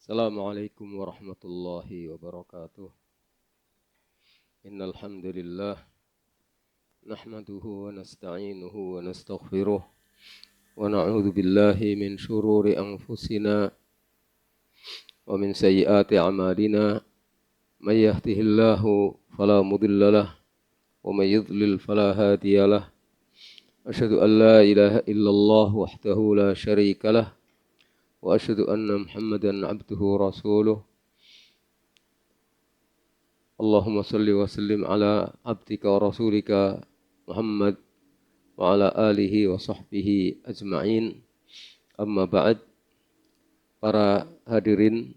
Assalamualaikum warahmatullahi wabarakatuh. Innal hamdalillah nahmaduhu wa nasta'inuhu wa nastaghfiruh wa na'udzu billahi min shururi anfusina wa min sayyiati a'malina may yahdihillahu fala mudilla lah wa may yudlil fala hadiyalah. Asyhadu an la ilaha illallah wahdahu la syarika lah wa asyhadu anna Muhammadan abduhu wa rasuluh. Allahumma salli wa sallim ala abdika wa rasulika Muhammad wa ala alihi wa sahbihi ajma'in. Amma ba'd. Para hadirin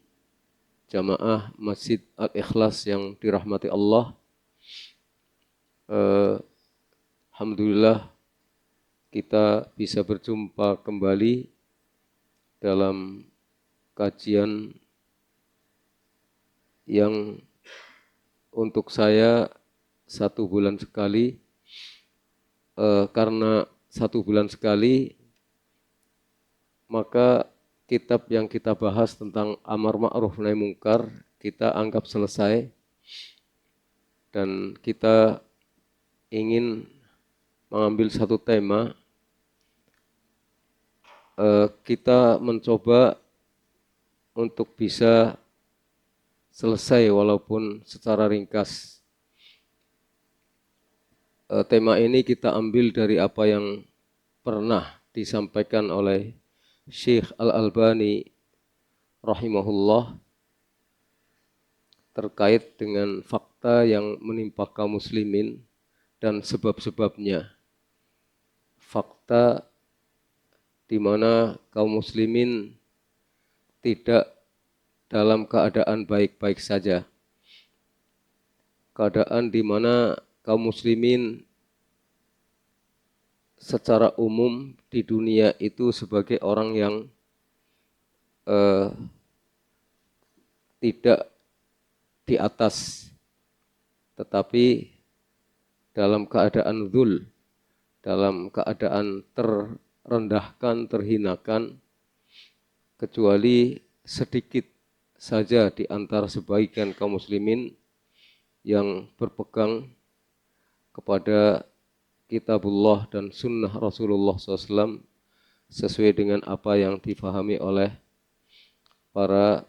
jamaah Masjid Al-Ikhlas yang dirahmati Allah, alhamdulillah kita bisa berjumpa kembali dalam kajian yang untuk saya 1 bulan sekali, karena 1 bulan sekali maka kitab yang kita bahas tentang amar ma'ruf nahi mungkar kita anggap selesai, dan kita ingin mengambil satu tema. Kita mencoba untuk bisa selesai walaupun secara ringkas. Tema ini kita ambil dari apa yang pernah disampaikan oleh Syekh Al-Albani rahimahullah terkait dengan fakta yang menimpa kaum muslimin dan sebab-sebabnya. Fakta di mana kaum muslimin tidak dalam keadaan baik-baik saja. Keadaan di mana kaum muslimin secara umum di dunia itu sebagai orang yang tidak di atas, tetapi dalam keadaan dzul, dalam keadaan terrendahkan, terhinakan, kecuali sedikit saja di antara sebagian kaum muslimin yang berpegang kepada kitabullah dan sunnah Rasulullah SAW sesuai dengan apa yang difahami oleh para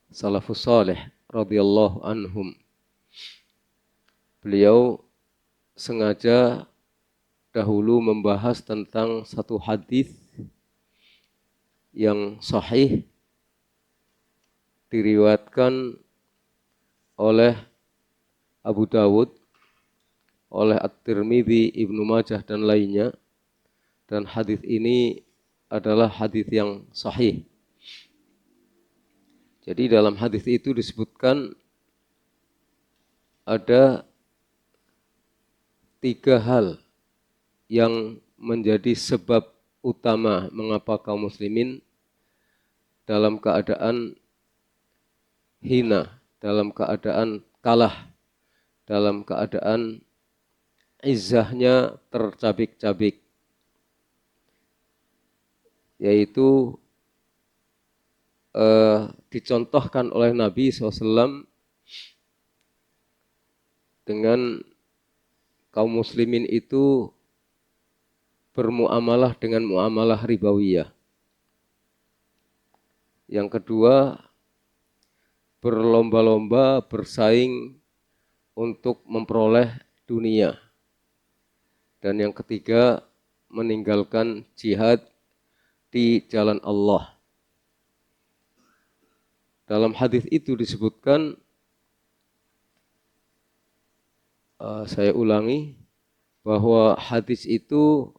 salafus salih radhiyallahu anhum. Beliau sengaja dahulu membahas tentang satu hadis yang sahih diriwayatkan oleh Abu Dawud, oleh At-Tirmidzi, Ibnu Majah dan lainnya, dan hadis ini adalah hadis yang sahih. Jadi dalam hadis itu disebutkan ada 3 hal yang menjadi sebab utama mengapa kaum muslimin dalam keadaan hina, dalam keadaan kalah, dalam keadaan izzahnya tercabik-cabik, yaitu dicontohkan oleh Nabi SAW dengan kaum muslimin itu bermuamalah dengan muamalah ribawiyah. Yang kedua, berlomba-lomba bersaing untuk memperoleh dunia. Dan yang ketiga, meninggalkan jihad di jalan Allah. Dalam hadis itu disebutkan, saya ulangi, bahwa hadis itu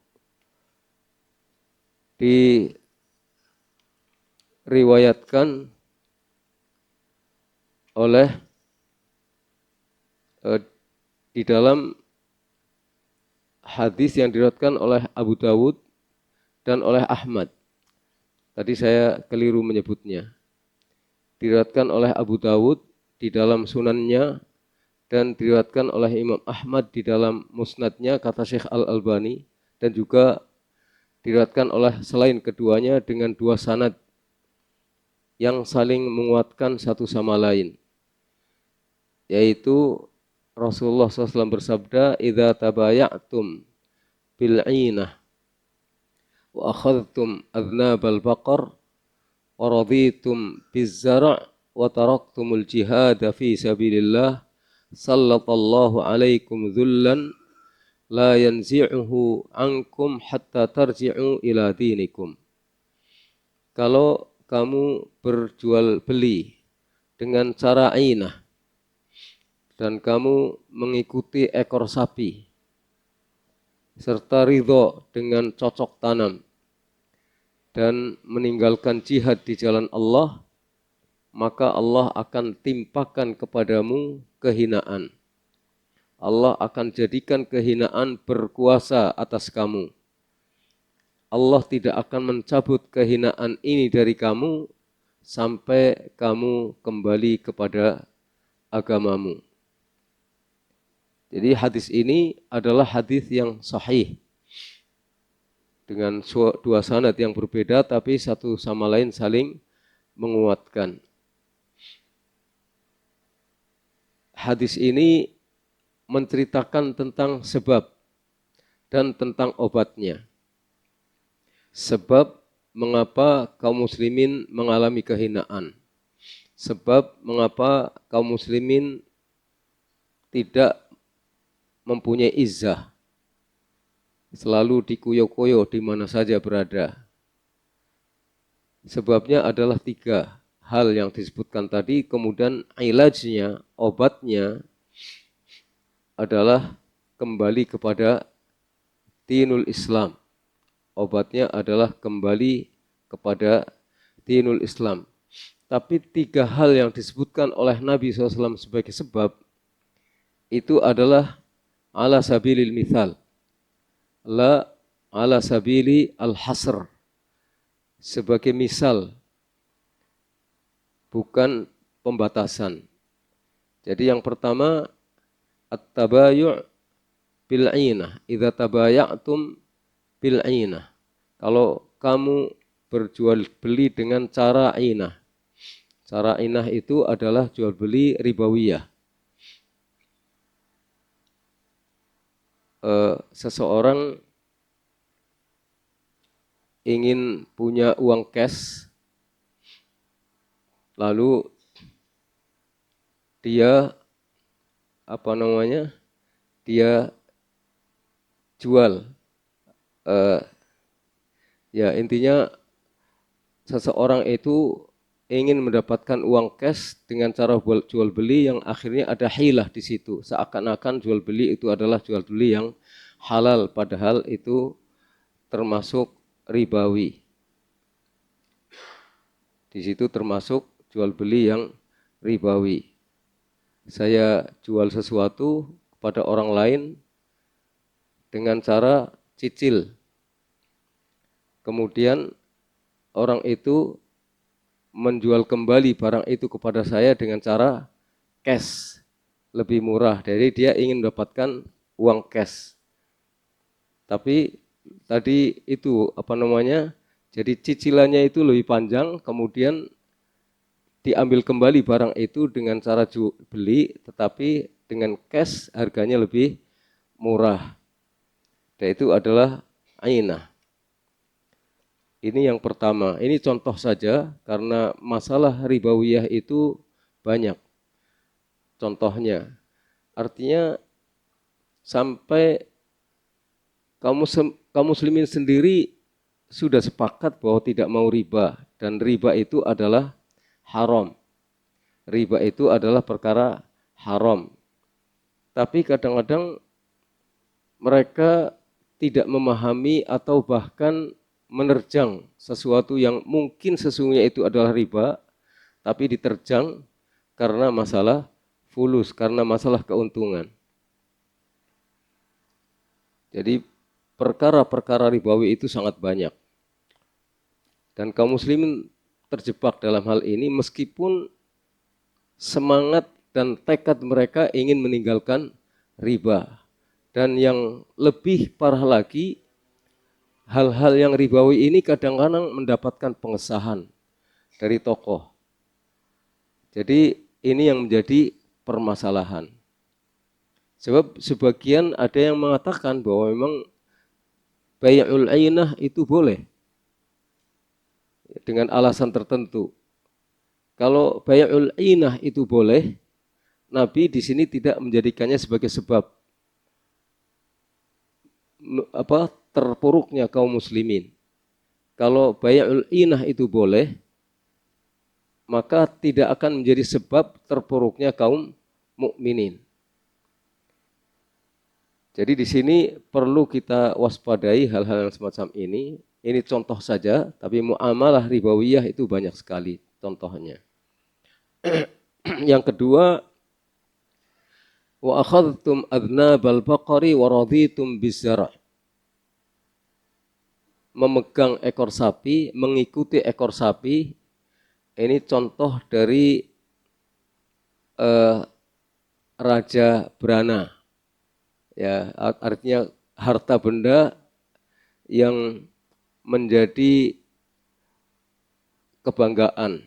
diriwayatkan oleh di dalam hadis yang diriwayatkan oleh Abu Dawud dan oleh Ahmad. Tadi saya keliru menyebutnya. Diriwayatkan oleh Abu Dawud di dalam sunannya dan diriwayatkan oleh Imam Ahmad di dalam musnadnya, kata Syekh Al-Albani, dan juga diriwayatkan oleh selain keduanya dengan 2 sanad yang saling menguatkan satu sama lain. Yaitu Rasulullah SAW bersabda, "Idza tabaya'tum bil'inah wa akhadhtum adnabal baqar wa raditum bizzara' wa taraktumul jihada fi sabilillah sallallahu alaikum dhullan la yanzi'uhu ankum hatta tarji'u ila dinikum." Kalau kamu berjual beli dengan cara ainah dan kamu mengikuti ekor sapi serta ridho dengan cocok tanam dan meninggalkan jihad di jalan Allah, maka Allah akan timpakan kepadamu kehinaan. Allah akan jadikan kehinaan berkuasa atas kamu. Allah tidak akan mencabut kehinaan ini dari kamu sampai kamu kembali kepada agamamu. Jadi hadis ini adalah hadis yang sahih dengan dua sanad yang berbeda tapi satu sama lain saling menguatkan. Hadis ini menceritakan tentang sebab dan tentang obatnya. Sebab mengapa kaum muslimin mengalami kehinaan. Sebab mengapa kaum muslimin tidak mempunyai izzah. Selalu dikuyo-kuyo di mana saja berada. Sebabnya adalah 3 hal yang disebutkan tadi. Kemudian ilajnya, obatnya adalah kembali kepada dinul Islam. Obatnya adalah kembali kepada dinul Islam. Tapi 3 hal yang disebutkan oleh Nabi SAW sebagai sebab itu adalah ala sabilil mithal, la ala sabili al-hasr, sebagai misal, bukan pembatasan. Jadi yang pertama, at-tabayu' bil'inah, idza tabaya'tum bil'inah. Kalau kamu berjual beli dengan cara inah. Cara inah itu adalah jual beli ribawiyah. Seseorang ingin punya uang cash, lalu dia dia jual. Ya intinya seseorang itu ingin mendapatkan uang cash dengan cara jual beli yang akhirnya ada hilah di situ. Seakan-akan jual beli itu adalah jual beli yang halal, padahal itu termasuk ribawi. Di situ termasuk jual beli yang ribawi. Saya jual sesuatu kepada orang lain dengan cara cicil. Kemudian orang itu menjual kembali barang itu kepada saya dengan cara cash, lebih murah. Jadi dia ingin mendapatkan uang cash. Tapi tadi itu jadi cicilannya itu lebih panjang, kemudian diambil kembali barang itu dengan cara beli, tetapi dengan cash harganya lebih murah. Dan itu adalah ainah. Ini yang pertama. Ini contoh saja karena masalah ribawiyah itu banyak contohnya. Artinya sampai kaum muslimin sendiri sudah sepakat bahwa tidak mau riba, dan riba itu adalah haram. Riba itu adalah perkara haram. Tapi kadang-kadang mereka tidak memahami atau bahkan menerjang sesuatu yang mungkin sesungguhnya itu adalah riba, tapi diterjang karena masalah fulus, karena masalah keuntungan. Jadi perkara-perkara ribawi itu sangat banyak. Dan kaum muslimin terjebak dalam hal ini meskipun semangat dan tekad mereka ingin meninggalkan riba. Dan yang lebih parah lagi, hal-hal yang ribawi ini kadang-kadang mendapatkan pengesahan dari tokoh. Jadi ini yang menjadi permasalahan. Sebab sebagian ada yang mengatakan bahwa memang bai'ul ainah itu boleh dengan alasan tertentu. Kalau bai'ul ainah itu boleh, Nabi di sini tidak menjadikannya sebagai sebab terpuruknya kaum muslimin. Kalau bai'ul ainah itu boleh, maka tidak akan menjadi sebab terpuruknya kaum mukminin. Jadi di sini perlu kita waspadai hal-hal yang semacam ini. Ini contoh saja, tapi muamalah ribawiyah itu banyak sekali contohnya. Yang kedua, wa akhadhtum adnabal baqari wa raditum bizar'. Memegang ekor sapi, mengikuti ekor sapi, ini contoh dari Raja Brana. Ya, artinya harta benda yang menjadi kebanggaan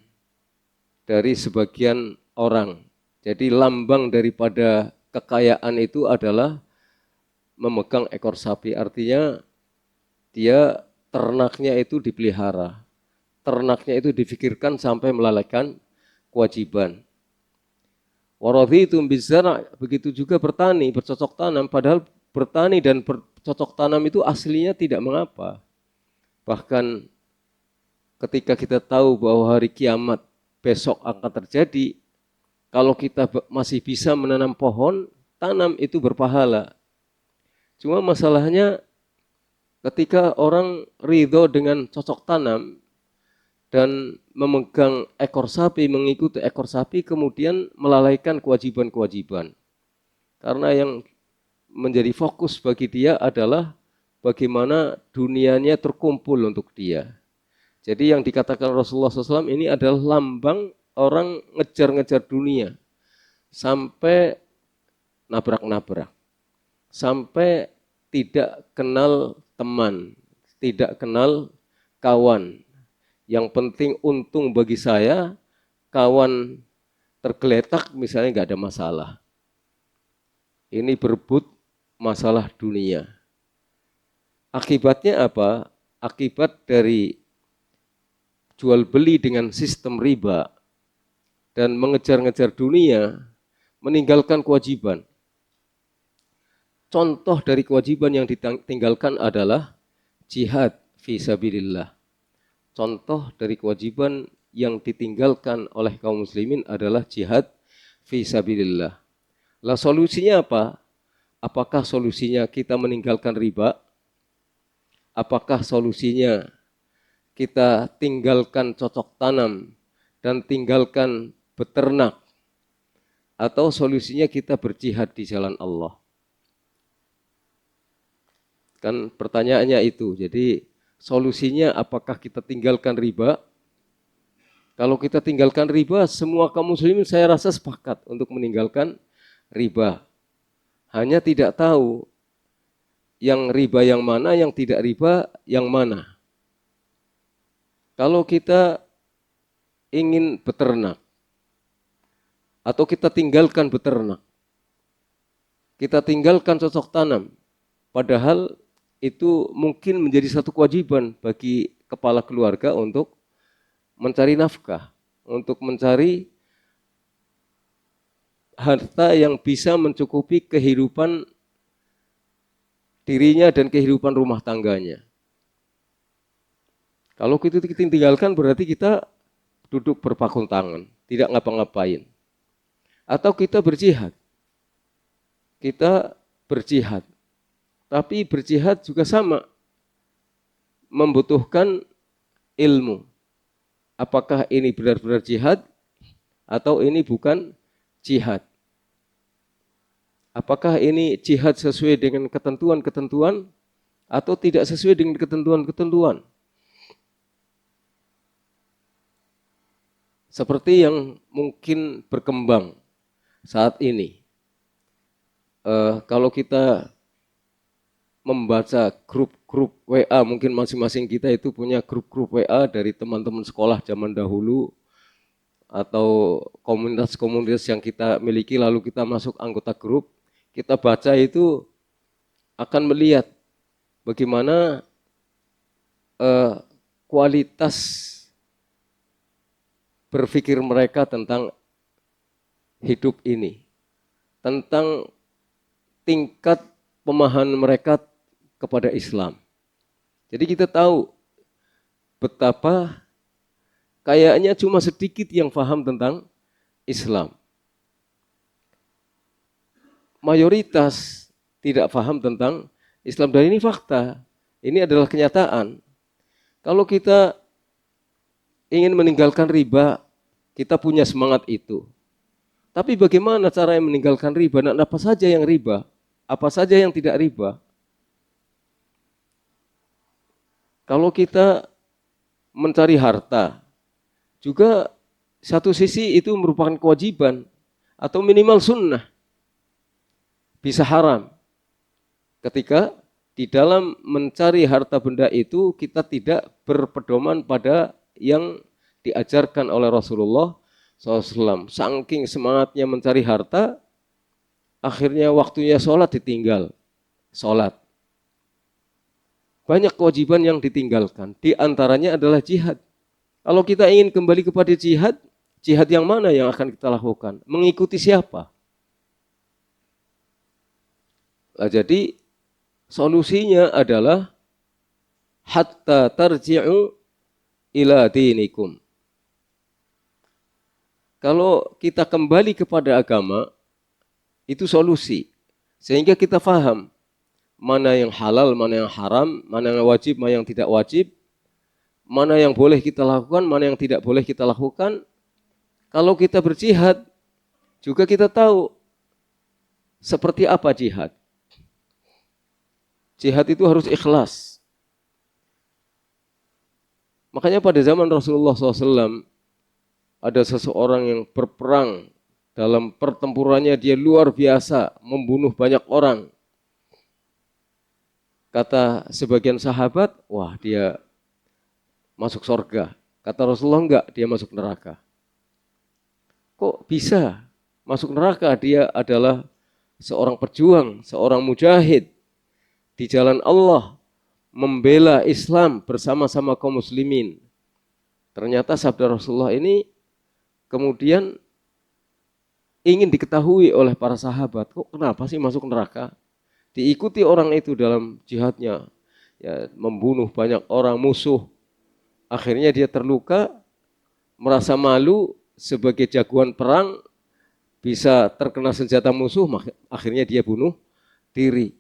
dari sebagian orang. Jadi lambang daripada kekayaan itu adalah memegang ekor sapi. Artinya dia ternaknya itu dipelihara. Ternaknya itu difikirkan sampai melalaikan kewajiban. Waradhitum bizara', begitu juga bertani, bercocok tanam, padahal bertani dan bercocok tanam itu aslinya tidak mengapa. Bahkan ketika kita tahu bahwa hari kiamat besok akan terjadi, kalau kita masih bisa menanam pohon, tanam itu berpahala. Cuma masalahnya ketika orang ridho dengan cocok tanam dan memegang ekor sapi, mengikuti ekor sapi, kemudian melalaikan kewajiban-kewajiban. Karena yang menjadi fokus bagi dia adalah bagaimana dunianya terkumpul untuk dia. Jadi yang dikatakan Rasulullah SAW ini adalah lambang orang ngejar-ngejar dunia. Sampai nabrak-nabrak. Sampai tidak kenal teman, tidak kenal kawan. Yang penting untung bagi saya, kawan tergeletak misalnya nggak ada masalah. Ini berebut masalah dunia. Akibatnya apa? Akibat dari jual beli dengan sistem riba dan mengejar-ngejar dunia, meninggalkan kewajiban. Contoh dari kewajiban yang ditinggalkan adalah jihad fi sabilillah. Contoh dari kewajiban yang ditinggalkan oleh kaum muslimin adalah jihad fi sabilillah. Lah solusinya apa? Apakah solusinya kita meninggalkan riba? Apakah solusinya kita tinggalkan cocok tanam dan tinggalkan beternak? Atau solusinya kita berjihad di jalan Allah? Kan pertanyaannya itu. Jadi solusinya apakah kita tinggalkan riba? Kalau kita tinggalkan riba, semua kaum muslimin saya rasa sepakat untuk meninggalkan riba. Hanya tidak tahu yang riba yang mana, yang tidak riba yang mana. Kalau kita ingin beternak, atau kita tinggalkan beternak, kita tinggalkan cocok tanam, padahal itu mungkin menjadi satu kewajiban bagi kepala keluarga untuk mencari nafkah, untuk mencari harta yang bisa mencukupi kehidupan dirinya dan kehidupan rumah tangganya. Kalau kita tinggalkan berarti kita duduk berpakung tangan, tidak ngapa-ngapain. Atau kita berjihad. Kita berjihad. Tapi berjihad juga sama, membutuhkan ilmu. Apakah ini benar-benar jihad atau ini bukan jihad? Apakah ini jihad sesuai dengan ketentuan-ketentuan atau tidak sesuai dengan ketentuan-ketentuan? Seperti yang mungkin berkembang saat ini. Kalau kita membaca grup-grup WA, mungkin masing-masing kita itu punya grup-grup WA dari teman-teman sekolah zaman dahulu, atau komunitas-komunitas yang kita miliki lalu kita masuk anggota grup, kita baca itu akan melihat bagaimana kualitas berpikir mereka tentang hidup ini, tentang tingkat pemahaman mereka kepada Islam. Jadi kita tahu betapa kayaknya cuma sedikit yang paham tentang Islam. Mayoritas tidak paham tentang Islam, dan ini fakta. Ini adalah kenyataan. Kalau kita ingin meninggalkan riba, kita punya semangat itu. Tapi bagaimana cara meninggalkan riba? Nah, apa saja yang riba? Apa saja yang tidak riba? Kalau kita mencari harta, juga satu sisi itu merupakan kewajiban atau minimal sunnah. Bisa haram ketika di dalam mencari harta benda itu kita tidak berpedoman pada yang diajarkan oleh Rasulullah SAW. Saking semangatnya mencari harta, akhirnya waktunya sholat ditinggal. Sholat. Banyak kewajiban yang ditinggalkan. Di antaranya adalah jihad. Kalau kita ingin kembali kepada jihad, jihad yang mana yang akan kita lakukan? Mengikuti siapa? Nah, jadi solusinya adalah hatta tarji'u ila dinikum. Kalau kita kembali kepada agama, itu solusi. Sehingga kita faham mana yang halal, mana yang haram, mana yang wajib, mana yang tidak wajib, mana yang boleh kita lakukan, mana yang tidak boleh kita lakukan. Kalau kita berjihad, juga kita tahu seperti apa jihad. Jihad itu harus ikhlas. Makanya pada zaman Rasulullah SAW, ada seseorang yang berperang, dalam pertempurannya dia luar biasa, membunuh banyak orang. Kata sebagian sahabat, wah dia masuk surga. Kata Rasulullah, enggak, dia masuk neraka. Kok bisa masuk neraka? Dia adalah seorang pejuang, seorang mujahid di jalan Allah, membela Islam bersama-sama kaum muslimin. Ternyata sabda Rasulullah ini kemudian ingin diketahui oleh para sahabat. Kok kenapa sih masuk neraka? Diikuti orang itu dalam jihadnya, ya, membunuh banyak orang musuh. Akhirnya dia terluka, merasa malu sebagai jagoan perang, bisa terkena senjata musuh, akhirnya dia bunuh diri.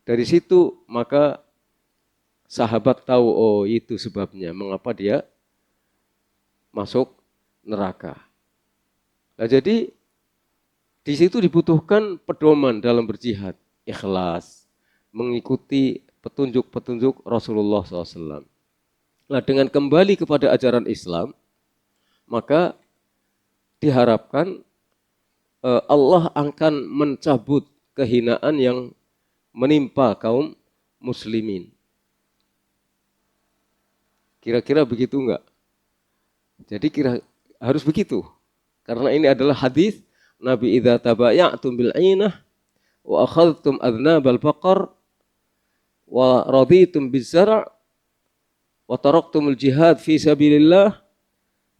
Dari situ maka sahabat tahu, oh itu sebabnya mengapa dia masuk neraka. Nah, jadi di situ dibutuhkan pedoman dalam berjihad, ikhlas, mengikuti petunjuk-petunjuk Rasulullah SAW. Nah, dengan kembali kepada ajaran Islam, maka diharapkan Allah akan mencabut kehinaan yang menimpa kaum muslimin. Kira-kira begitu enggak? Jadi harus begitu. Karena ini adalah hadis Nabi idza tabaya'tum bil 'ainah wa akhadhtum adnabal baqar wa raditum biz-zar' wa taraktumul jihad fi sabilillah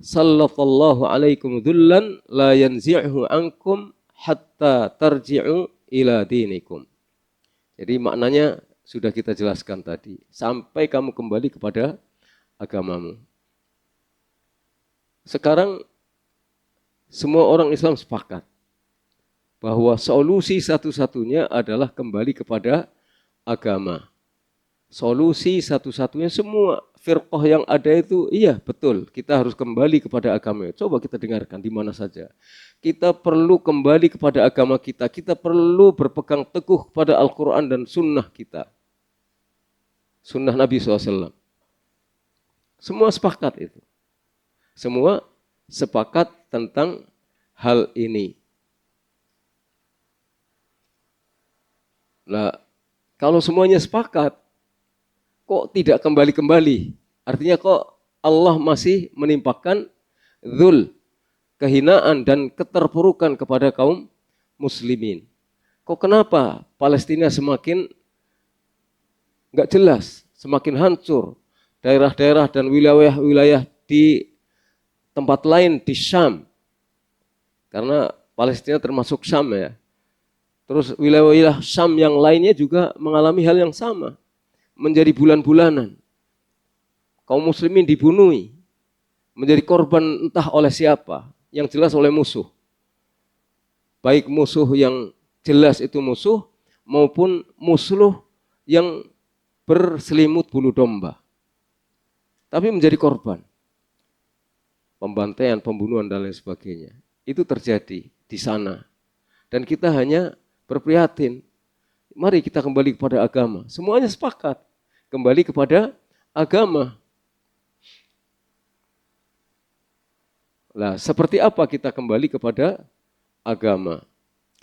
sallallahu alaikum dhullan la yanzi'hu ankum hatta tarji'u ila dinikum. Jadi maknanya sudah kita jelaskan tadi. Sampai kamu kembali kepada agamamu. Sekarang semua orang Islam sepakat bahwa solusi satu-satunya adalah kembali kepada agama. Solusi satu-satunya, semua firqah yang ada itu, iya betul, kita harus kembali kepada agama. Coba kita dengarkan di mana saja. Kita perlu kembali kepada agama kita. Kita perlu berpegang teguh pada Al-Quran dan sunnah kita. Sunnah Nabi SAW. Semua sepakat itu. Semua sepakat tentang hal ini. Nah, kalau semuanya sepakat, kok tidak kembali-kembali? Artinya kok Allah masih menimpakan dzul, kehinaan dan keterpurukan kepada kaum muslimin. Kok kenapa Palestina semakin nggak jelas, semakin hancur, daerah-daerah dan wilayah-wilayah di tempat lain di Syam, karena Palestina termasuk Syam ya. Terus wilayah-wilayah Syam yang lainnya juga mengalami hal yang sama, menjadi bulan-bulanan. Kaum muslimin dibunuh, menjadi korban entah oleh siapa, yang jelas oleh musuh. Baik musuh yang jelas itu musuh, maupun musuh yang berselimut bulu domba. Tapi menjadi korban. Pembantaian, pembunuhan dan lain sebagainya. Itu terjadi di sana. Dan kita hanya berprihatin. Mari kita kembali kepada agama. Semuanya sepakat. Kembali kepada agama. Nah, seperti apa kita kembali kepada agama?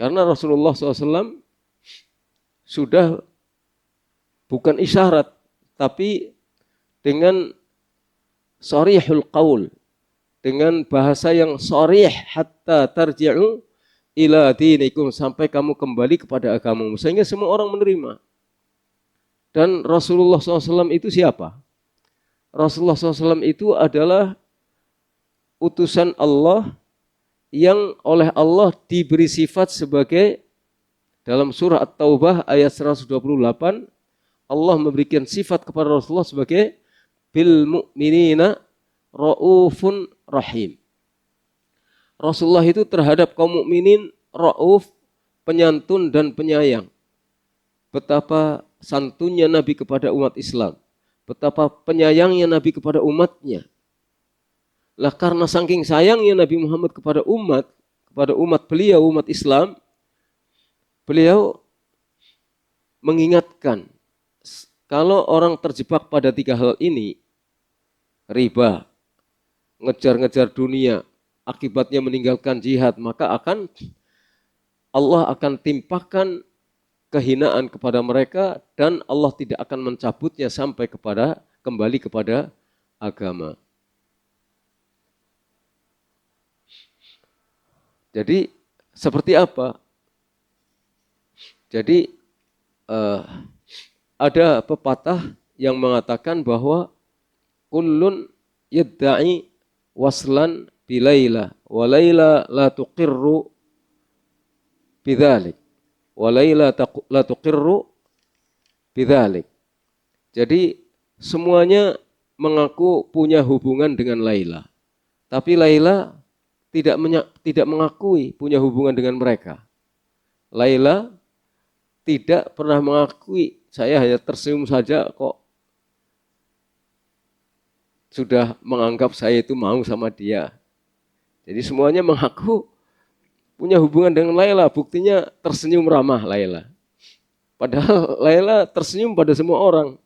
Karena Rasulullah SAW sudah bukan isyarat, tapi dengan sharihul qaul, dengan bahasa yang sharih, hatta tarji'u ila dinikum, sampai kamu kembali kepada agamamu, sehingga semua orang menerima. Dan Rasulullah SAW itu siapa? Rasulullah SAW itu adalah utusan Allah yang oleh Allah diberi sifat sebagai, dalam surah At-Taubah ayat 128, Allah memberikan sifat kepada Rasulullah sebagai bil mu'minina ra'ufun rahim. Rasulullah itu terhadap kaum mukminin ra'uf, penyantun dan penyayang. Betapa santunnya Nabi kepada umat Islam, betapa penyayangnya Nabi kepada umatnya. Lah karena saking sayangnya Nabi Muhammad kepada umat beliau, umat Islam, beliau mengingatkan, kalau orang terjebak pada 3 hal ini, riba, ngejar-ngejar dunia, akibatnya meninggalkan jihad, maka Allah akan timpakan kehinaan kepada mereka dan Allah tidak akan mencabutnya sampai kembali kepada agama. Jadi seperti apa? Jadi ada pepatah yang mengatakan bahwa kullun yadda'i waslan bilaila wa laila la tuqirru bidzalik wa laila la tuqirru bidzalik. Jadi semuanya mengaku punya hubungan dengan Laila, tapi Laila tidak mengakui punya hubungan dengan mereka. Laila tidak pernah mengakui, saya hanya tersenyum saja kok sudah menganggap saya itu mau sama dia. Jadi semuanya mengaku punya hubungan dengan Laila, buktinya tersenyum ramah Laila. Padahal Laila tersenyum pada semua orang.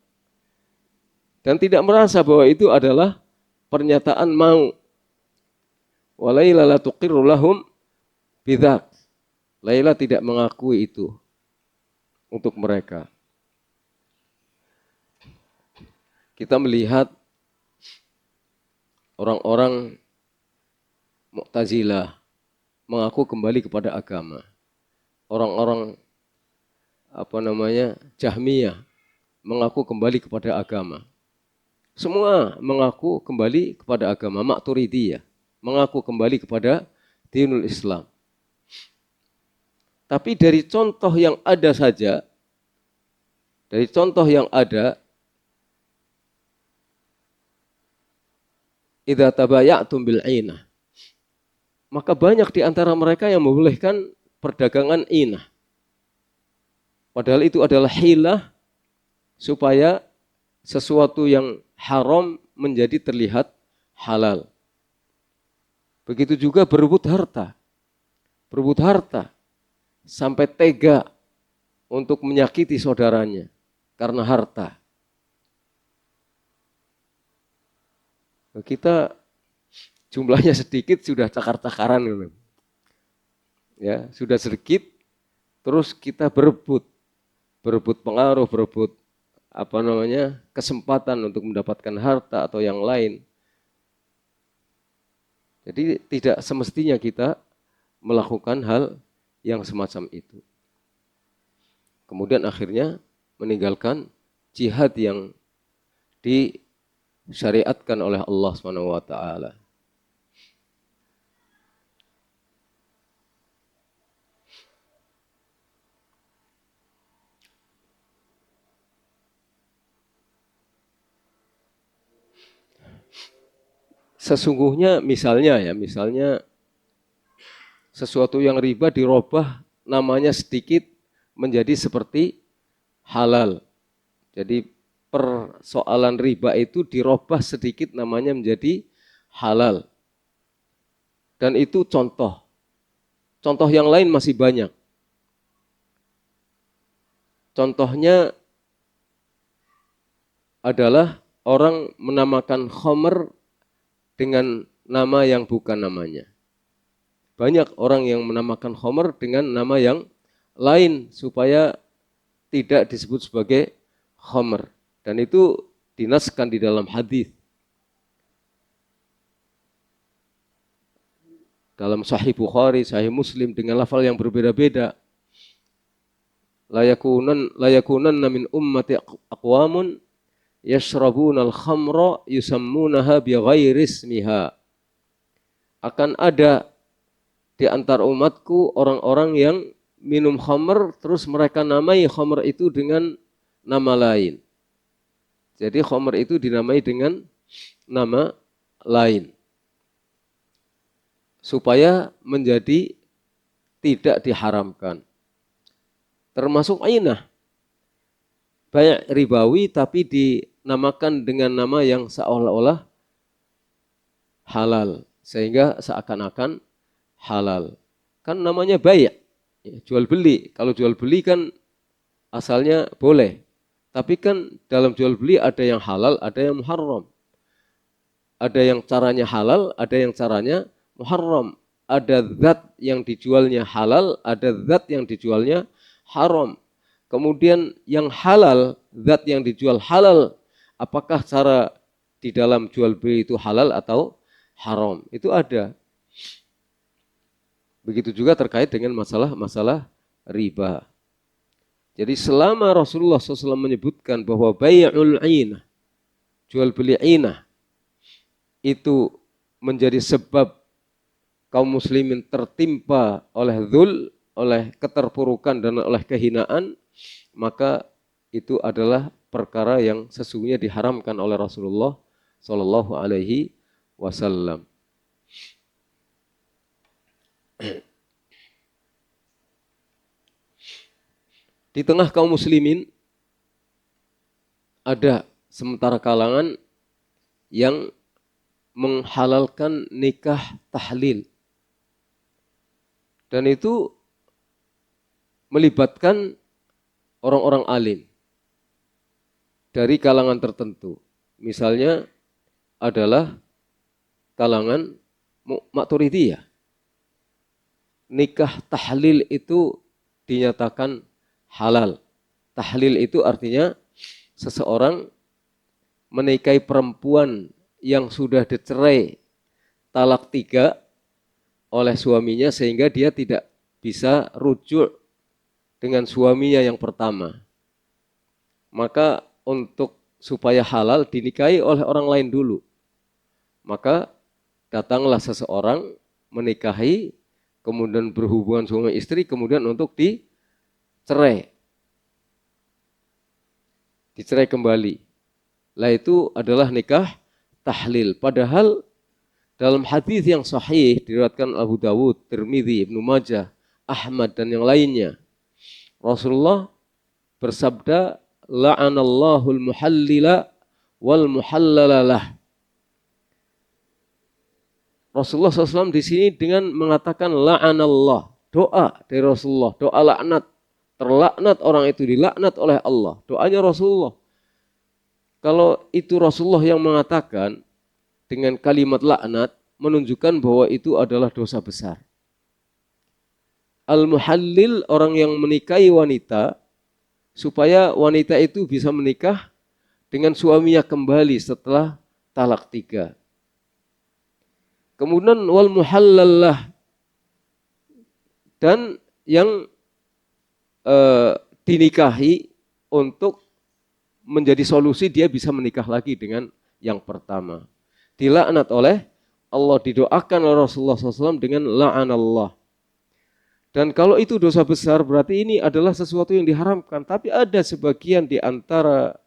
Dan tidak merasa bahwa itu adalah pernyataan mau. Wa Laila la tuqirru lahum bidzak. Laila tidak mengakui itu untuk mereka. Kita melihat orang-orang Mu'tazilah mengaku kembali kepada agama. Orang-orang Jahmiyah mengaku kembali kepada agama. Semua mengaku kembali kepada agama. Maturidiyah mengaku kembali kepada dinul Islam. Tapi dari contoh yang ada saja, idza tabaya'tum bil 'ainah, maka banyak di antara mereka yang membolehkan perdagangan inah. Padahal itu adalah hilah supaya sesuatu yang haram menjadi terlihat halal. Begitu juga berebut harta sampai tega untuk menyakiti saudaranya karena harta. Kita jumlahnya sedikit sudah cakar-cakaran, ya sudah sedikit, terus kita berebut pengaruh, berebut kesempatan untuk mendapatkan harta atau yang lain. Jadi tidak semestinya kita melakukan hal yang semacam itu. Kemudian akhirnya meninggalkan jihad yang disyariatkan oleh Allah Subhanahu wa taala. Sesungguhnya misalnya sesuatu yang riba dirubah namanya sedikit menjadi seperti halal. Jadi persoalan riba itu dirubah sedikit namanya menjadi halal. Dan itu contoh. Contoh yang lain masih banyak. Contohnya adalah orang menamakan khamr dengan nama yang bukan namanya. Banyak orang yang menamakan khamr dengan nama yang lain supaya tidak disebut sebagai khamr. Dan itu dinaskan di dalam hadis. Dalam Sahih Bukhari, Sahih Muslim dengan lafal yang berbeda-beda. La yakunanna min ummati aqwamun yashrabuna al-khamra yusammunaha bighairi ismiha. Akan ada di antara umatku orang-orang yang minum khamr terus mereka namai khamr itu dengan nama lain. Jadi khamr itu dinamai dengan nama lain. Supaya menjadi tidak diharamkan. Termasuk ainah. Banyak ribawi tapi dinamakan dengan nama yang seolah-olah halal. Sehingga seakan-akan halal. Kan namanya bay', jual beli. Kalau jual beli kan asalnya boleh. Tapi kan dalam jual beli ada yang halal, ada yang muharram. Ada yang caranya halal, ada yang caranya muharram. Ada zat yang dijualnya halal, ada zat yang dijualnya haram. Kemudian yang halal, zat yang dijual halal, apakah cara di dalam jual beli itu halal atau haram? Itu ada. Begitu juga terkait dengan masalah riba. Jadi selama Rasulullah SAW menyebutkan bahwa bai'ul ainah, jual beli ainah, itu menjadi sebab kaum muslimin tertimpa oleh dzul, oleh keterpurukan dan oleh kehinaan, maka itu adalah perkara yang sesungguhnya diharamkan oleh Rasulullah Shallallahu Alaihi Wasallam. Di tengah kaum muslimin ada sementara kalangan yang menghalalkan nikah tahlil. Dan itu melibatkan orang-orang alim dari kalangan tertentu. Misalnya adalah kalangan Maturidiyah. Nikah tahlil itu dinyatakan halal. Tahlil itu artinya seseorang menikahi perempuan yang sudah dicerai talak 3 oleh suaminya sehingga dia tidak bisa rujuk dengan suaminya yang pertama. Maka untuk supaya halal dinikahi oleh orang lain dulu. Maka datanglah seseorang menikahi, kemudian berhubungan suami istri, kemudian untuk dicerai. Dicerai kembali. Lah itu adalah nikah tahlil. Padahal dalam hadis yang sahih diriwayatkan Abu Dawud, Tirmidzi, Ibnu Majah, Ahmad dan yang lainnya, Rasulullah bersabda, la'anallahul muhallila wal muhallalalah. Rasulullah SAW di sini dengan mengatakan la'anallah, doa dari Rasulullah, doa laknat, terlaknat orang itu, dilaknat oleh Allah, doanya Rasulullah. Kalau itu Rasulullah yang mengatakan dengan kalimat laknat, menunjukkan bahwa itu adalah dosa besar. Al-muhallil, orang yang menikahi wanita, supaya wanita itu bisa menikah dengan suaminya kembali setelah talak 3. Kemudian wal muhallallah, dan yang dinikahi untuk menjadi solusi dia bisa menikah lagi dengan yang pertama. Dilaknat oleh Allah, didoakan oleh Rasulullah SAW dengan la'anallah. Dan kalau itu dosa besar berarti ini adalah sesuatu yang diharamkan. Tapi ada sebagian di antara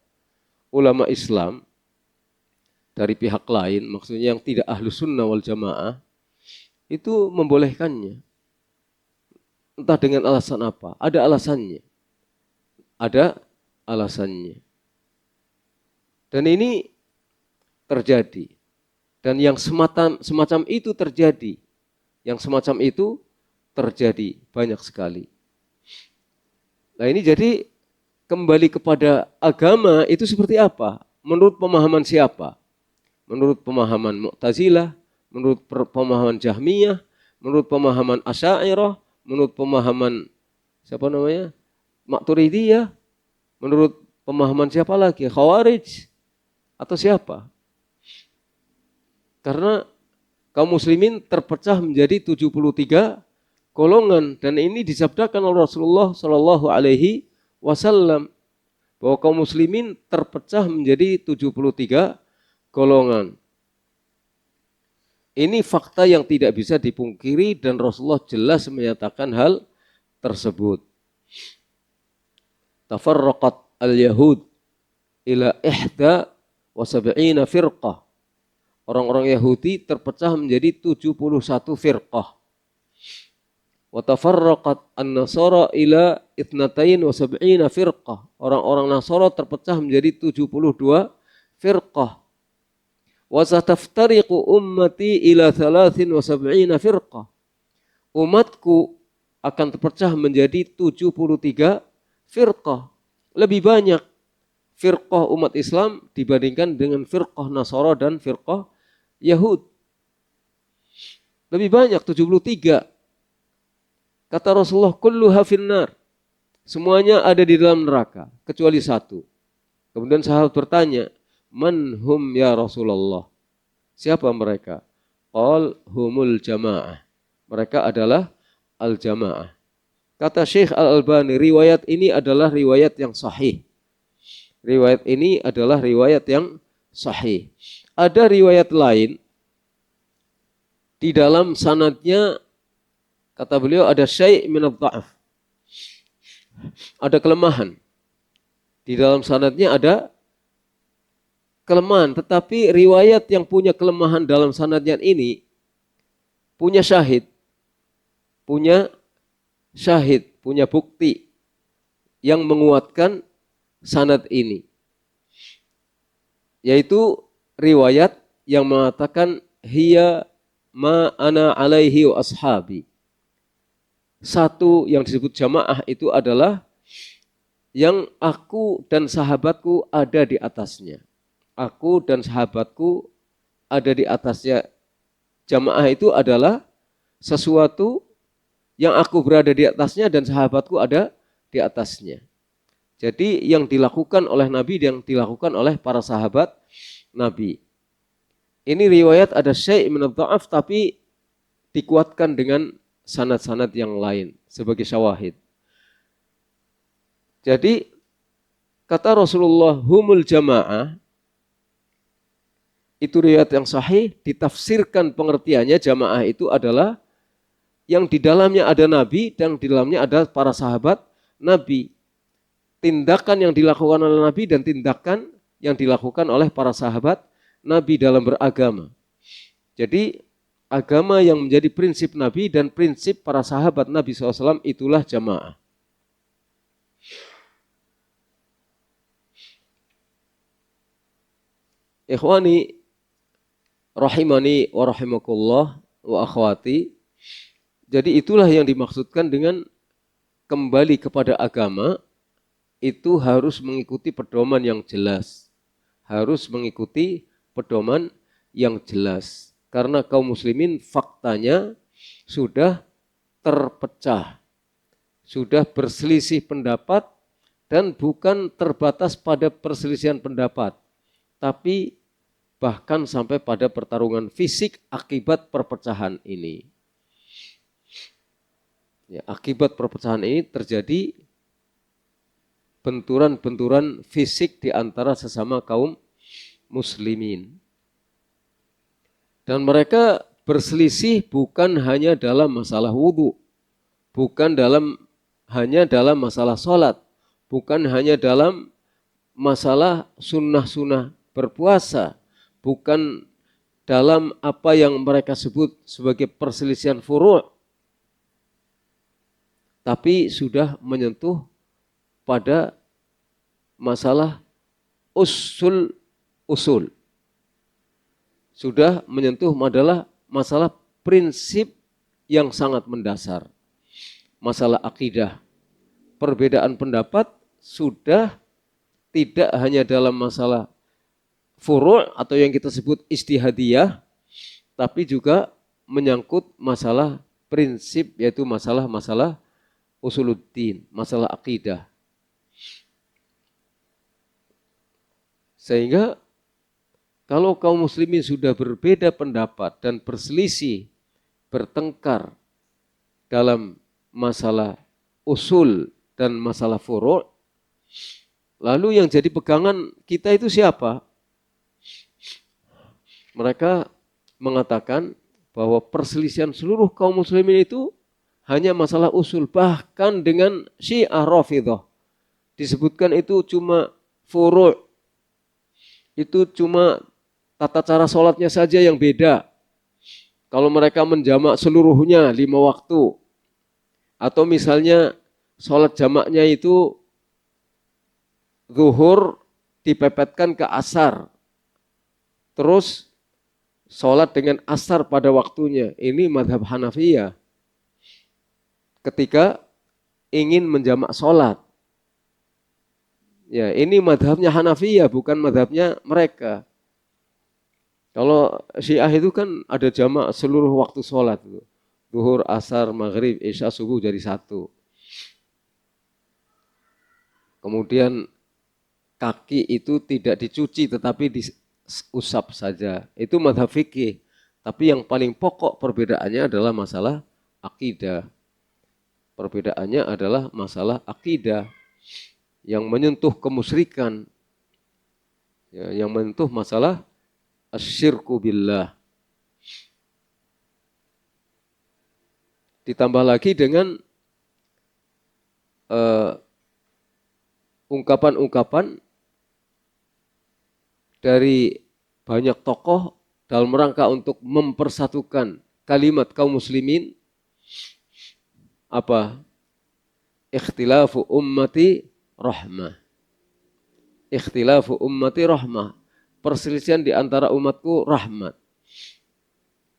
ulama Islam dari pihak lain, maksudnya yang tidak ahlu sunnah wal jamaah, itu membolehkannya. Entah dengan alasan apa, ada alasannya. Ada alasannya. Dan ini terjadi. Dan yang semacam itu terjadi. Yang semacam itu terjadi banyak sekali. Nah ini jadi kembali kepada agama itu seperti apa? Menurut pemahaman siapa? Menurut pemahaman Mu'tazilah, menurut pemahaman Jahmiyah, menurut pemahaman Asy'ariyah, menurut pemahaman siapa namanya? Maturidiyah, menurut pemahaman siapa lagi? Khawarij atau siapa? Karena kaum muslimin terpecah menjadi 73 golongan, dan ini disabdakan oleh Rasulullah Shallallahu Alaihi Wasallam bahwa kaum muslimin terpecah menjadi 73 golongan. Ini fakta yang tidak bisa dipungkiri dan Rasulullah jelas menyatakan hal tersebut. Tafarraqat al-yahud ila ihda wa sab'ina firqah. Orang-orang Yahudi terpecah menjadi 71 firqah. Wa tafarraqat an-nasara ila itsnatain wa sab'ina firqah. Orang-orang Nasara terpecah menjadi 72 firqah. Wa sataftariqu ummati ila 73 firqah. Umatku akan terpecah menjadi 73 firqah. Lebih banyak firqah umat Islam dibandingkan dengan firqah Nasara dan firqah Yahud. Lebih banyak, 73. Kata Rasulullah, kulluha finnar. Semuanya ada di dalam neraka, kecuali satu. Kemudian sahabat bertanya, man hum ya Rasulullah? Siapa mereka? Qal humul jamaah. Mereka adalah al-jamaah. Kata Syekh Al-Albani, riwayat ini adalah riwayat yang sahih. Riwayat ini adalah riwayat yang sahih. Ada riwayat lain, di dalam sanadnya, kata beliau, ada syai' minad dha'af. Ada kelemahan. Di dalam sanadnya ada kelemahan, tetapi riwayat yang punya kelemahan dalam sanadnya ini punya syahid, punya bukti yang menguatkan sanad ini, yaitu riwayat yang mengatakan hiya ma ana alaihi wa ashabi. Satu yang disebut jamaah itu adalah yang aku dan sahabatku ada di atasnya. Aku dan sahabatku ada di atasnya. Jamaah itu adalah sesuatu yang aku berada di atasnya dan sahabatku ada di atasnya. Jadi yang dilakukan oleh Nabi dan dilakukan oleh para sahabat Nabi. Ini riwayat ada syai' min ad-dha'af tapi dikuatkan dengan sanad-sanad yang lain sebagai syawahid. Jadi kata Rasulullah humul jamaah, itu riwayat yang sahih, ditafsirkan pengertiannya jamaah itu adalah yang di dalamnya ada Nabi dan di dalamnya ada para sahabat Nabi. Tindakan yang dilakukan oleh Nabi dan tindakan yang dilakukan oleh para sahabat Nabi dalam beragama. Jadi agama yang menjadi prinsip Nabi dan prinsip para sahabat Nabi SAW itulah jamaah. Ikhwani rahimani wa rahimakumullah wa akhwati. Jadi itulah yang dimaksudkan dengan kembali kepada agama, itu harus mengikuti pedoman yang jelas. Harus mengikuti pedoman yang jelas. Karena kaum muslimin faktanya sudah terpecah. Sudah berselisih pendapat dan bukan terbatas pada perselisihan pendapat. Tapi bahkan sampai pada pertarungan fisik akibat perpecahan ini. Ya, akibat perpecahan ini terjadi benturan-benturan fisik di antara sesama kaum muslimin. Dan mereka berselisih bukan hanya dalam masalah wudhu, bukan hanya dalam masalah sholat, bukan hanya dalam masalah sunnah-sunnah berpuasa, bukan dalam apa yang mereka sebut sebagai perselisihan furu', tapi sudah menyentuh pada masalah usul. Sudah menyentuh masalah prinsip yang sangat mendasar. Masalah akidah. Perbedaan pendapat sudah tidak hanya dalam masalah furu' atau yang kita sebut ijtihadiyah, tapi juga menyangkut masalah prinsip, yaitu masalah usuluddin, masalah akidah. Sehingga kalau kaum muslimin sudah berbeda pendapat dan berselisih, bertengkar dalam masalah usul dan masalah furu', lalu yang jadi pegangan kita itu siapa? Mereka mengatakan bahwa perselisihan seluruh kaum muslimin itu hanya masalah usul, bahkan dengan Syiah Rafidhah. Disebutkan itu cuma furu', itu cuma tata cara sholatnya saja yang beda. Kalau mereka menjamak seluruhnya 5 waktu, atau misalnya sholat jamaknya itu zuhur dipepetkan ke asar, terus sholat dengan asar pada waktunya. Ini madhab Hanafiyah. Ketika ingin menjamak sholat. Ya, ini madhabnya Hanafiyah, bukan madhabnya mereka. Kalau Syiah itu kan ada jamak seluruh waktu sholat. Zuhur, asar, maghrib, isya, subuh jadi satu. Kemudian kaki itu tidak dicuci tetapi diusap saja. Itu madhab fikih. Tapi yang paling pokok perbedaannya adalah masalah akidah. Perbedaannya adalah masalah akidah yang menyentuh kemusyrikan, ya, yang menyentuh masalah asyirku billah. Ditambah lagi dengan ungkapan-ungkapan dari banyak tokoh dalam rangka untuk mempersatukan kalimat kaum muslimin. Apa? Ikhtilafu ummati rahmah. Ikhtilafu ummati rahmah. Perselisihan di antara umatku rahmat.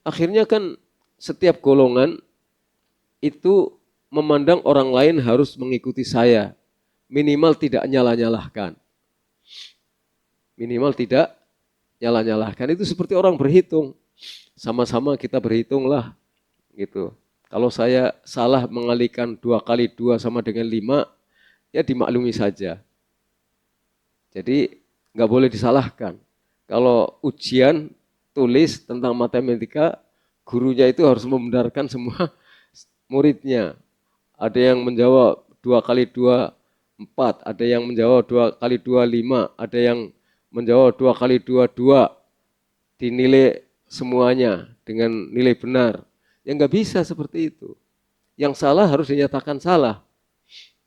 Akhirnya kan setiap golongan itu memandang orang lain harus mengikuti saya. Minimal tidak nyalah-nyalahkan. Minimal tidak nyalah-nyalahkan. Itu seperti orang berhitung. Sama-sama kita berhitunglah. Gitu. Kalau saya salah mengalihkan 2 kali 2 sama dengan 5, ya dimaklumi saja. Jadi nggak boleh disalahkan. Kalau ujian tulis tentang matematika, gurunya itu harus membenarkan semua muridnya. Ada yang menjawab 2 kali 2, 4. Ada yang menjawab 2 kali 2, 5. Ada yang menjawab 2 kali 2, 2. Dinilai semuanya dengan nilai benar. Ya nggak bisa seperti itu. Yang salah harus dinyatakan salah.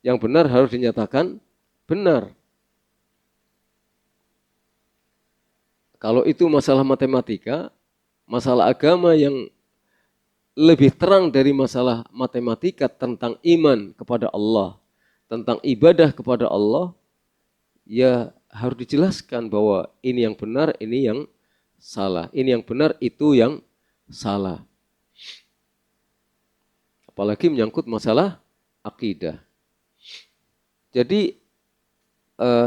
Yang benar harus dinyatakan benar. Kalau itu masalah matematika, masalah agama yang lebih terang dari masalah matematika tentang iman kepada Allah, tentang ibadah kepada Allah, ya harus dijelaskan bahwa ini yang benar, ini yang salah. Ini yang benar, itu yang salah. Apalagi menyangkut masalah akidah. Jadi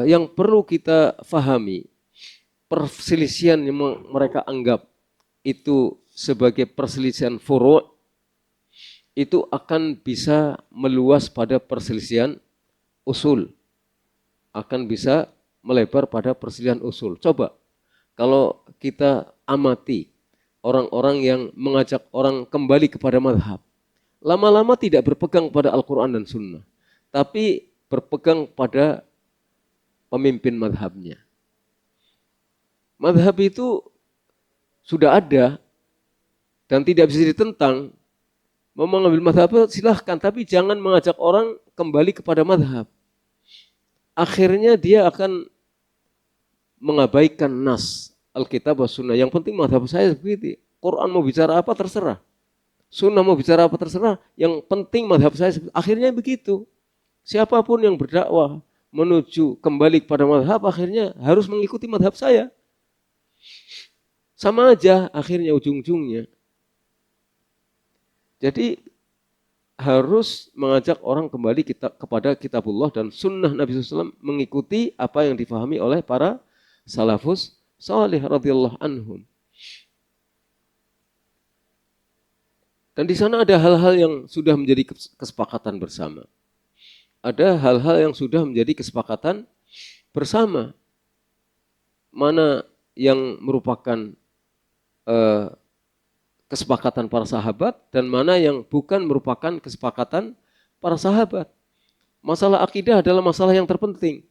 yang perlu kita fahami, perselisihan yang mereka anggap itu sebagai perselisihan furu', itu akan bisa meluas pada perselisihan usul. Akan bisa melebar pada perselisihan usul. Coba, kalau kita amati orang-orang yang mengajak orang kembali kepada madhab. Lama-lama tidak berpegang pada Al-Quran dan Sunnah, tapi berpegang pada pemimpin madhabnya. Madhab itu sudah ada dan tidak bisa ditentang. Mau mengambil madhab silahkan, tapi jangan mengajak orang kembali kepada madhab. Akhirnya dia akan mengabaikan nas Alkitab wa Sunnah. Yang penting madhab saya begitu. Quran mau bicara apa terserah. Sunnah mau bicara apa terserah. Yang penting madhab saya. Akhirnya begitu. Siapapun yang berdakwah menuju kembali kepada madhab, akhirnya harus mengikuti madhab saya. Sama aja akhirnya ujung-ujungnya. Jadi harus mengajak orang kembali kepada kitabullah dan sunnah Nabi SAW, mengikuti apa yang difahami oleh para salafus salih radhiyallahu anhum. Dan di sana ada hal-hal yang sudah menjadi kesepakatan bersama. Ada hal-hal yang sudah menjadi kesepakatan bersama. Mana yang merupakan kesepakatan para sahabat dan mana yang bukan merupakan kesepakatan para sahabat. Masalah akidah adalah masalah yang terpenting.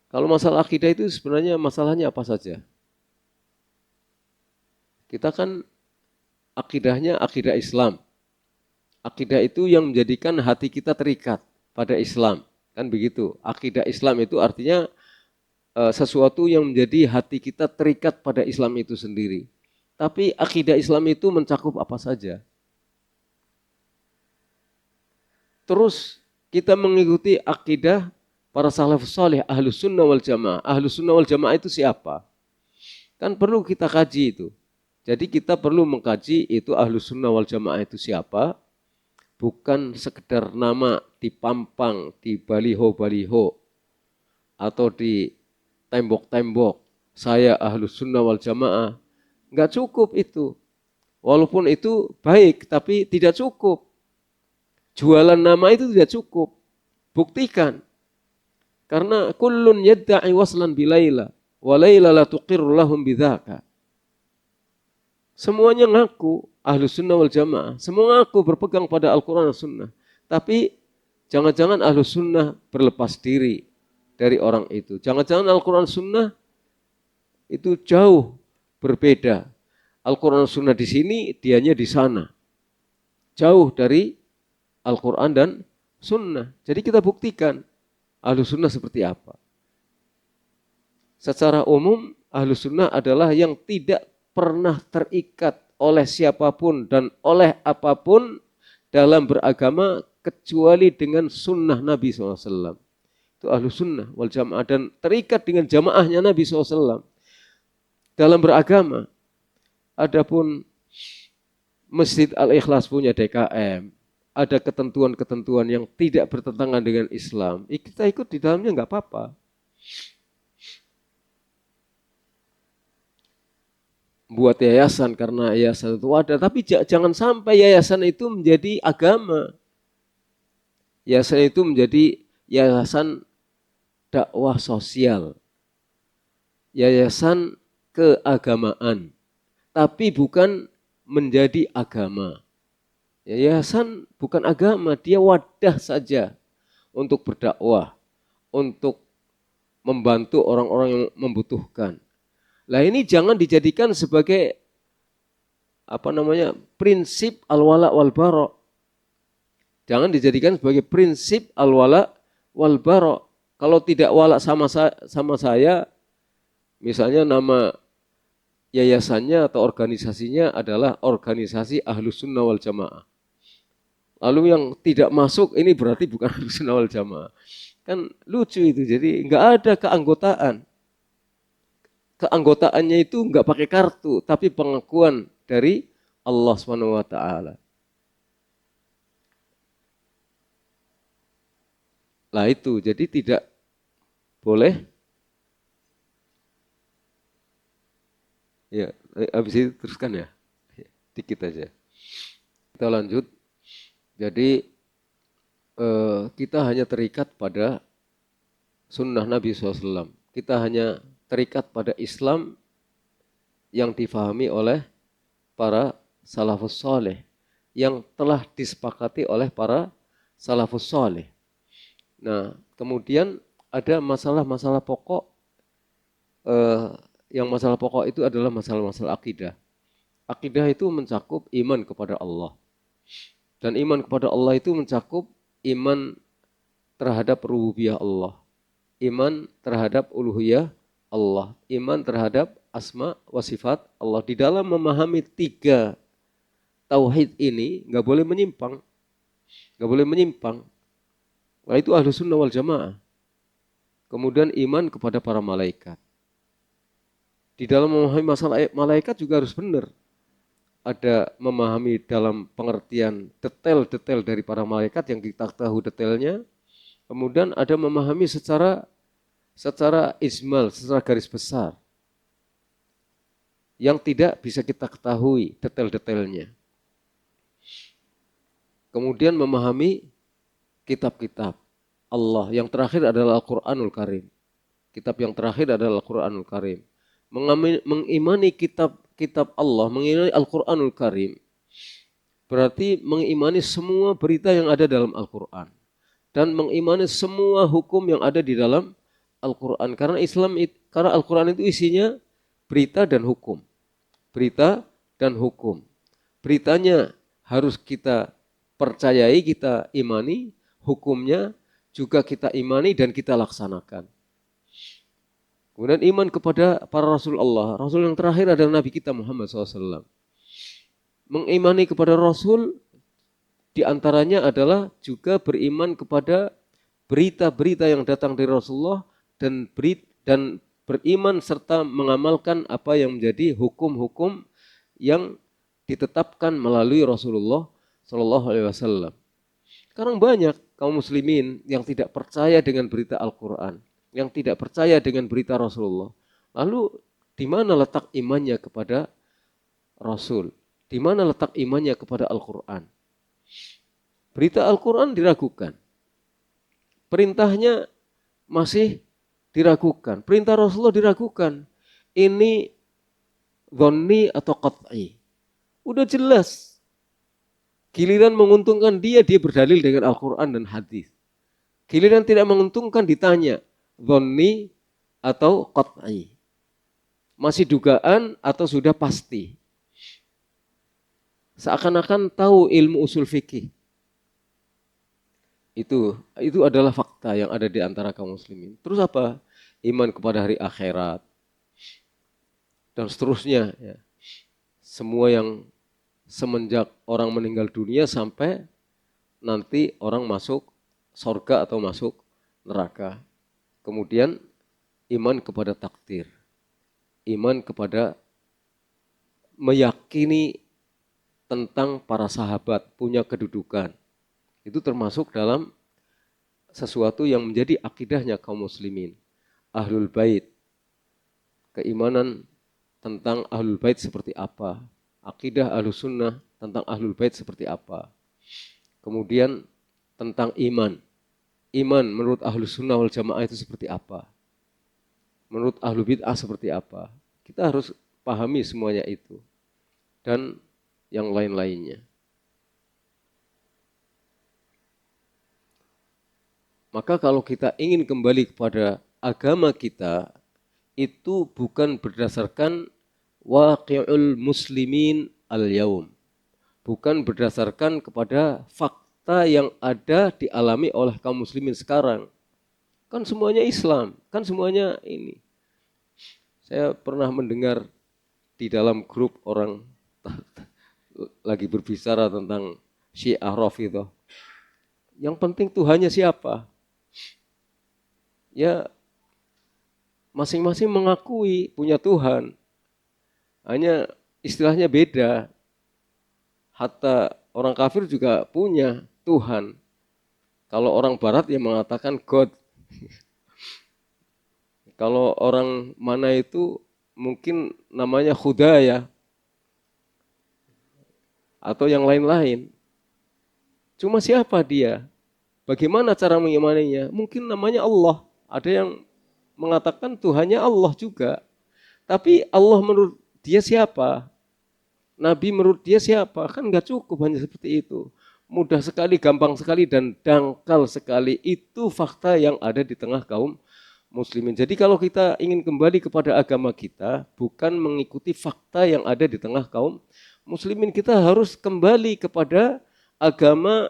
Kalau masalah akidah itu sebenarnya masalahnya apa saja? Kita kan akidahnya akidah Islam. Akidah itu yang menjadikan hati kita terikat pada Islam. Kan begitu. Akidah Islam itu artinya sesuatu yang menjadi hati kita terikat pada Islam itu sendiri. Tapi akidah Islam itu mencakup apa saja. Terus kita mengikuti akidah para salafus salih, ahlus sunnah wal jamaah. Ahlus sunnah wal jamaah itu siapa? Kan perlu kita kaji itu. Jadi kita perlu mengkaji itu ahlus sunnah wal jamaah itu siapa. Bukan sekedar nama dipampang di baliho-baliho atau di tembok-tembok. Saya ahlus sunnah wal jamaah. Enggak cukup itu. Walaupun itu baik, tapi tidak cukup. Jualan nama itu tidak cukup. Buktikan. Karena kullun yadda'i waslan bilaila. Wa laila la tuqirru lahum bidzaka. Semuanya ngaku ahlus sunnah wal jamaah. Semua ngaku berpegang pada Al-Quran dan Sunnah. Tapi jangan-jangan ahlus sunnah berlepas diri dari orang itu. Jangan-jangan Al-Quran dan Sunnah itu jauh berbeda. Al-Quran dan Sunnah di sini, dianya di sana. Jauh dari Al-Quran dan Sunnah. Jadi kita buktikan Ahlus Sunnah seperti apa. Secara umum, Ahlus Sunnah adalah yang tidak pernah terikat oleh siapapun dan oleh apapun dalam beragama kecuali dengan sunnah Nabi SAW. Itu Ahlus Sunnah wal Jamaah dan terikat dengan jamaahnya Nabi SAW. Dalam beragama, adapun Masjid Al-Ikhlas punya DKM, ada ketentuan-ketentuan yang tidak bertentangan dengan Islam, kita ikut di dalamnya nggak apa-apa. Buat yayasan karena yayasan itu ada, tapi jangan sampai yayasan itu menjadi agama. Yayasan itu menjadi yayasan dakwah sosial, yayasan keagamaan, tapi bukan menjadi agama. Yayasan bukan agama, dia wadah saja untuk berdakwah, untuk membantu orang-orang yang membutuhkan. Lah ini jangan dijadikan sebagai prinsip al-wala wal bara. Jangan dijadikan sebagai prinsip al-wala wal bara. Kalau tidak wala sama saya, misalnya nama yayasannya atau organisasinya adalah organisasi Ahlus Sunnah wal Jamaah. Lalu yang tidak masuk ini berarti bukan Ahlus Sunnah wal Jamaah. Kan lucu itu, jadi nggak ada keanggotaan. Keanggotaannya itu nggak pakai kartu, tapi pengakuan dari Allah SWT. Lah itu, jadi tidak boleh. Ya, habis itu teruskan ya, dikit aja. Kita lanjut. Jadi kita hanya terikat pada sunnah Nabi SAW. Kita hanya terikat pada Islam yang difahami oleh para salafus saleh, yang telah disepakati oleh para salafus saleh. Nah, kemudian ada masalah-masalah pokok, yang masalah pokok itu adalah masalah-masalah akidah. Akidah itu mencakup iman kepada Allah. Dan iman kepada Allah itu mencakup iman terhadap rububiyah Allah, iman terhadap uluhiyah Allah, iman terhadap asma wa sifat Allah. Di dalam memahami 3 tauhid ini nggak boleh menyimpang, nggak boleh menyimpang. Nah, itu ahlu sunnah wal jamaah. Kemudian iman kepada para malaikat. Di dalam memahami masalah malaikat juga harus benar. Ada memahami dalam pengertian detail-detail dari para malaikat yang kita tahu detailnya. Kemudian ada memahami secara ijmal, secara garis besar, yang tidak bisa kita ketahui detail-detailnya. Kemudian memahami kitab-kitab Allah. Yang terakhir adalah Al-Quranul Karim. Kitab yang terakhir adalah Al-Quranul Karim. Mengimani kitab Allah, mengimani Al-Quranul Karim, berarti mengimani semua berita yang ada dalam Al-Quran. Dan mengimani semua hukum yang ada di dalam Al-Quran. Karena karena Al-Quran itu isinya berita dan hukum. Berita dan hukum. Beritanya harus kita percayai, kita imani. Hukumnya juga kita imani dan kita laksanakan. Kemudian iman kepada para Rasul Allah. Rasul yang terakhir adalah Nabi kita Muhammad SAW. Mengimani kepada Rasul diantaranya adalah juga beriman kepada berita-berita yang datang dari Rasulullah dan beriman serta mengamalkan apa yang menjadi hukum-hukum yang ditetapkan melalui Rasulullah SAW. Sekarang banyak kaum muslimin yang tidak percaya dengan berita Al-Quran, yang tidak percaya dengan berita Rasulullah. Lalu di mana letak imannya kepada Rasul? Di mana letak imannya kepada Al-Quran? Berita Al-Quran diragukan. Perintahnya masih diragukan. Perintah Rasulullah diragukan. Ini dhonni atau qat'i. Udah jelas. Giliran menguntungkan dia berdalil dengan Al-Quran dan hadis. Giliran tidak menguntungkan ditanya, dhonni atau qat'i. Masih dugaan atau sudah pasti. Seakan-akan tahu ilmu usul fikih. Itu adalah fakta yang ada di antara kaum muslimin. Terus apa? Iman kepada hari akhirat. Dan seterusnya. Ya. Semua yang semenjak orang meninggal dunia sampai nanti orang masuk surga atau masuk neraka. Kemudian iman kepada takdir. Iman kepada meyakini tentang para sahabat punya kedudukan. Itu termasuk dalam sesuatu yang menjadi akidahnya kaum muslimin. Ahlul Bait. Keimanan tentang Ahlul Bait seperti apa. Akidah Ahlus Sunnah tentang Ahlul Bait seperti apa. Kemudian tentang iman. Iman menurut Ahlus Sunnah wal Jamaah itu seperti apa. Menurut Ahlul Bid'ah seperti apa. Kita harus pahami semuanya itu. Dan yang lain-lainnya. Maka kalau kita ingin kembali kepada agama kita, itu bukan berdasarkan waqi'ul muslimin al-yaum. Bukan berdasarkan kepada fakta yang ada dialami oleh kaum muslimin sekarang. Kan semuanya Islam, kan semuanya ini. Saya pernah mendengar di dalam grup orang lagi berbicara tentang Syiah Rafidhah. Yang penting Tuhannya siapa? Ya, masing-masing mengakui punya Tuhan. Hanya istilahnya beda. Hatta orang kafir juga punya Tuhan. Kalau orang barat yang mengatakan God. Kalau orang mana itu mungkin namanya Khuda ya. Atau yang lain-lain. Cuma siapa dia? Bagaimana cara mengimaninya? Mungkin namanya Allah. Ada yang mengatakan Tuhannya Allah juga. Tapi Allah menurut dia siapa? Nabi menurut dia siapa? Kan nggak cukup hanya seperti itu. Mudah sekali, gampang sekali, dan dangkal sekali. Itu fakta yang ada di tengah kaum muslimin. Jadi kalau kita ingin kembali kepada agama kita, bukan mengikuti fakta yang ada di tengah kaum muslimin, kita harus kembali kepada agama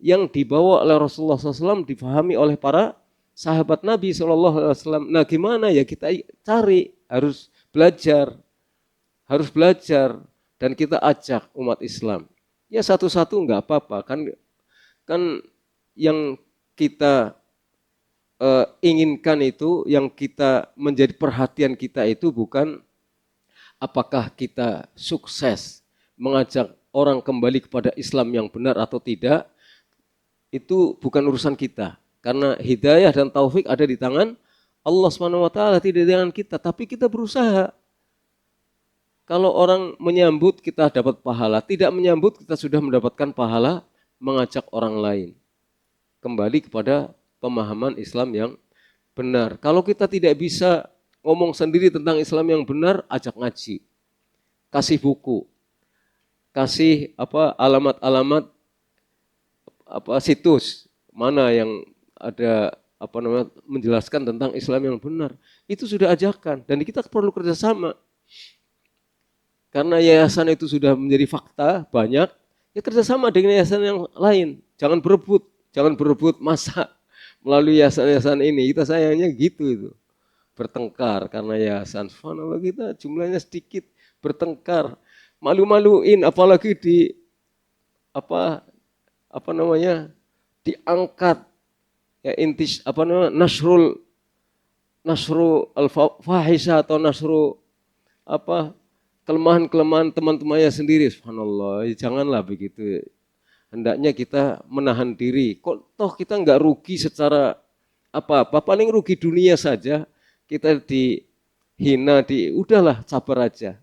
yang dibawa oleh Rasulullah SAW, difahami oleh para sahabat Nabi SAW. Nah gimana ya, kita cari, harus belajar, dan kita ajak umat Islam. Ya satu-satu nggak apa-apa, kan yang kita inginkan itu, yang kita menjadi perhatian kita itu bukan apakah kita sukses mengajak orang kembali kepada Islam yang benar atau tidak. Itu bukan urusan kita, karena hidayah dan taufik ada di tangan Allah SWT, tidak di tangan kita. Tapi kita berusaha. Kalau orang menyambut kita dapat pahala, tidak menyambut kita sudah mendapatkan pahala mengajak orang lain kembali kepada pemahaman Islam yang benar. Kalau kita tidak bisa ngomong sendiri tentang Islam yang benar, ajak ngaji, kasih buku, kasih alamat-alamat situs mana yang ada menjelaskan tentang Islam yang benar. Itu sudah ajakan, dan kita perlu kerjasama. Karena yayasan itu sudah menjadi fakta banyak, ya kerjasama dengan yayasan yang lain. Jangan berebut masa melalui yayasan ini. Kita sayangnya gitu itu. Bertengkar karena yayasan. Subhanallah, kita jumlahnya sedikit, bertengkar. Malu-maluin, apalagi diangkat ya nasru al-fahisha atau nasru kelemahan-kelemahan teman-temannya sendiri. Subhanallah, janganlah begitu. Hendaknya kita menahan diri. Kok toh kita nggak rugi secara apa-apa, paling rugi dunia saja. Kita dihina, udahlah sabar aja.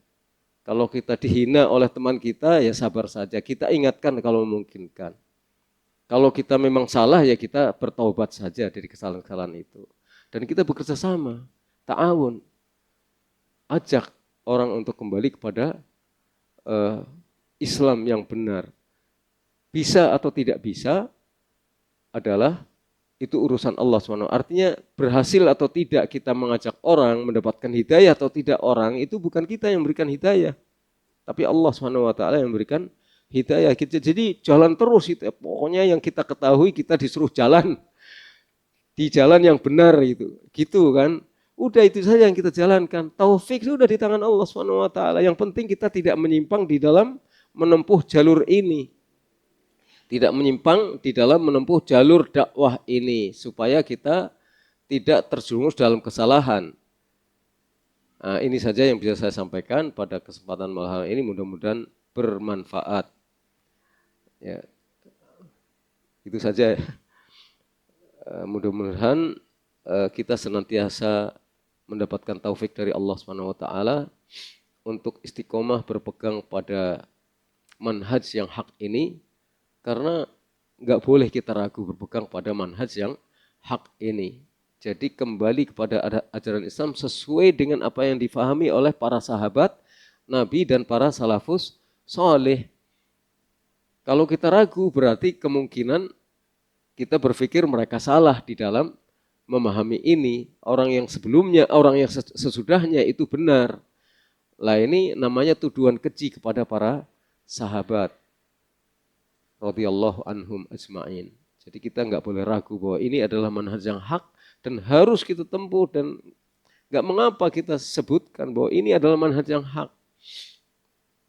Kalau kita dihina oleh teman kita, ya sabar saja. Kita ingatkan kalau memungkinkan. Kalau kita memang salah, ya kita bertaubat saja dari kesalahan-kesalahan itu. Dan kita bekerja sama, ta'awun. Ajak orang untuk kembali kepada Islam yang benar. Bisa atau tidak bisa adalah itu urusan Allah SWT. Artinya berhasil atau tidak kita mengajak orang mendapatkan hidayah atau tidak orang, itu bukan kita yang memberikan hidayah, tapi Allah SWT yang memberikan hidayah. Jadi jalan terus itu. Pokoknya yang kita ketahui, kita disuruh jalan di jalan yang benar itu. Gitu kan. Udah itu saja yang kita jalankan. Taufik sudah di tangan Allah SWT. Yang penting kita tidak menyimpang di dalam menempuh jalur ini. Tidak menyimpang di dalam menempuh jalur dakwah ini. Supaya kita tidak terjerumus dalam kesalahan. Nah, ini saja yang bisa saya sampaikan pada kesempatan malam ini. Mudah-mudahan bermanfaat. Ya, itu saja. Mudah-mudahan kita senantiasa mendapatkan taufik dari Allah SWT untuk istiqomah berpegang pada manhaj yang hak ini, karena nggak boleh kita ragu berpegang pada manhaj yang hak ini. Jadi kembali kepada ajaran Islam sesuai dengan apa yang difahami oleh para sahabat Nabi dan para salafus soleh. Kalau kita ragu, berarti kemungkinan kita berpikir mereka salah di dalam memahami ini. Orang yang sebelumnya, orang yang sesudahnya itu benar. Lah ini namanya tuduhan keji kepada para sahabat radhiyallahu anhum ajma'in. Jadi kita nggak boleh ragu bahwa ini adalah manhaj yang hak dan harus kita tempuh, dan nggak mengapa kita sebutkan bahwa ini adalah manhaj yang hak.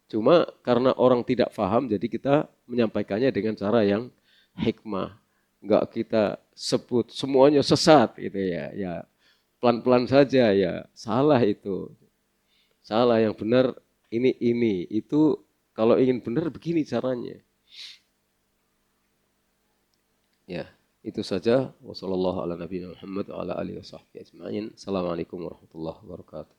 Cuma karena orang tidak paham, jadi kita menyampaikannya dengan cara yang hikmah. Nggak kita sebut semuanya sesat gitu ya. Ya pelan-pelan saja, ya salah itu. Salah, yang benar ini. Itu kalau ingin benar begini caranya. Ya, itu saja. Wassalamualaikum warahmatullahi wabarakatuh. Assalamualaikum warahmatullahi wabarakatuh.